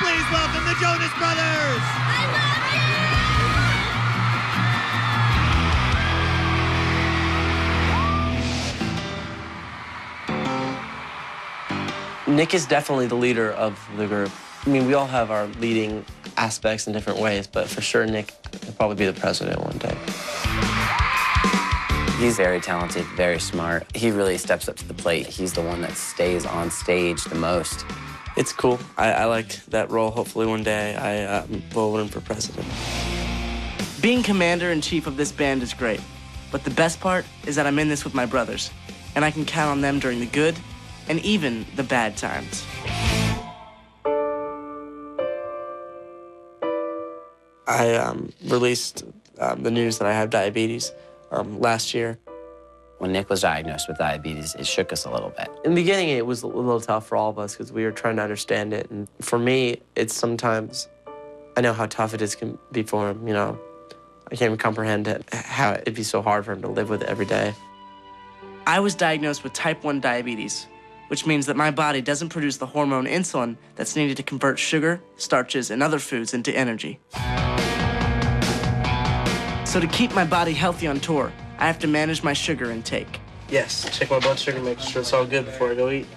Please welcome the Jonas Brothers! I love you! Nick is definitely the leader of the group. I mean, we all have our leading aspects in different ways, but for sure, Nick will probably be the president one day. He's very talented, very smart. He really steps up to the plate. He's the one that stays on stage the most. It's cool. I like that role. Hopefully one day I will run for president. Being commander-in-chief of this band is great, but the best part is that I'm in this with my brothers, and I can count on them during the good and even the bad times. I released the news that I have diabetes last year. When Nick was diagnosed with diabetes, it shook us a little bit. In the beginning, it was a little tough for all of us because we were trying to understand it. And for me, it's sometimes, I know how tough it is can be for him, you know. I can't even comprehend it, how it'd be so hard for him to live with it every day. I was diagnosed with type 1 diabetes, which means that my body doesn't produce the hormone insulin that's needed to convert sugar, starches, and other foods into energy. So to keep my body healthy on tour, I have to manage my sugar intake. Yes, check my blood sugar, make sure it's all good before I go eat.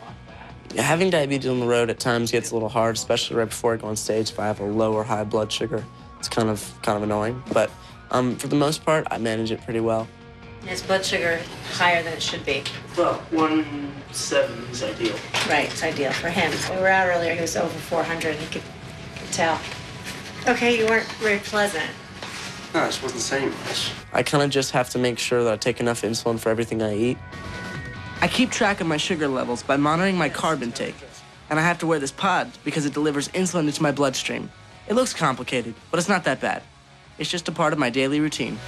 Having diabetes on the road at times gets a little hard, especially right before I go on stage. If I have a low or high blood sugar, it's kind of annoying. But for the most part, I manage it pretty well. His blood sugar higher than it should be. Well, 170 is ideal. Right, it's ideal for him. We were out earlier, he was over 400, he could tell. Okay, you weren't very pleasant. No, I just wasn't saying much. I kind of just have to make sure that I take enough insulin for everything I eat. I keep track of my sugar levels by monitoring my carb intake, and I have to wear this pod because it delivers insulin into my bloodstream. It looks complicated, but it's not that bad. It's just a part of my daily routine.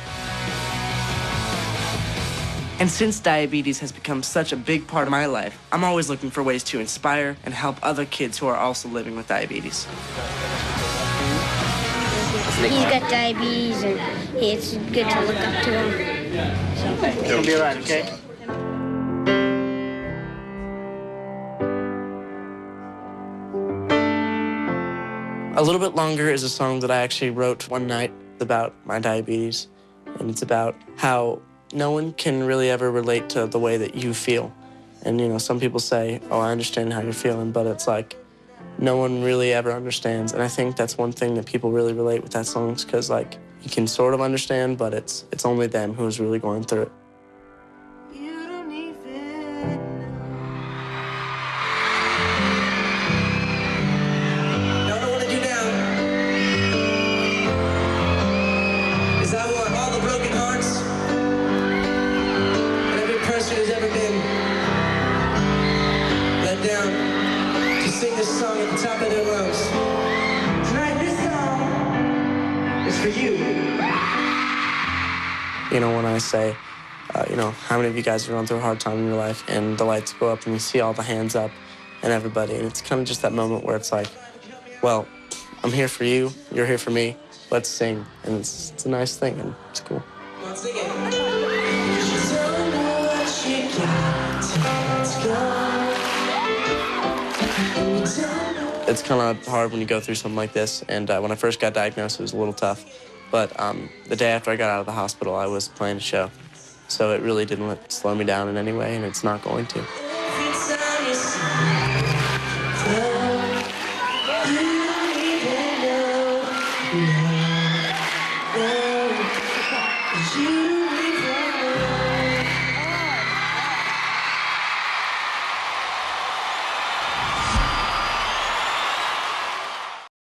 And since diabetes has become such a big part of my life, I'm always looking for ways to inspire and help other kids who are also living with diabetes. He's got diabetes, and it's good to look up to him. You'll be all right, okay? A Little Bit Longer is a song that I actually wrote one night about my diabetes, and it's about how no one can really ever relate to the way that you feel. And, you know, some people say, oh, I understand how you're feeling, but it's like, no one really ever understands. And I think that's one thing that people really relate with that song, because, like, you can sort of understand, but it's only them who's really going through it. You don't even Now, what I want to do now is I want all the broken hearts and every person who's ever been let down to sing this song at the top of their lungs. Tonight, this song is for you. You know, when I say, you know, how many of you guys have gone through a hard time in your life, and the lights go up and you see all the hands up and everybody, and it's kind of just that moment where it's like, well, I'm here for you, you're here for me, let's sing. And it's a nice thing, and it's cool. Come on, sing it. 'Cause you don't know what you got till it's gone. And you don't know. It's kind of hard when you go through something like this, and when I first got diagnosed, it was a little tough. But the day after I got out of the hospital, I was playing a show. So it really didn't slow me down in any way, and it's not going to.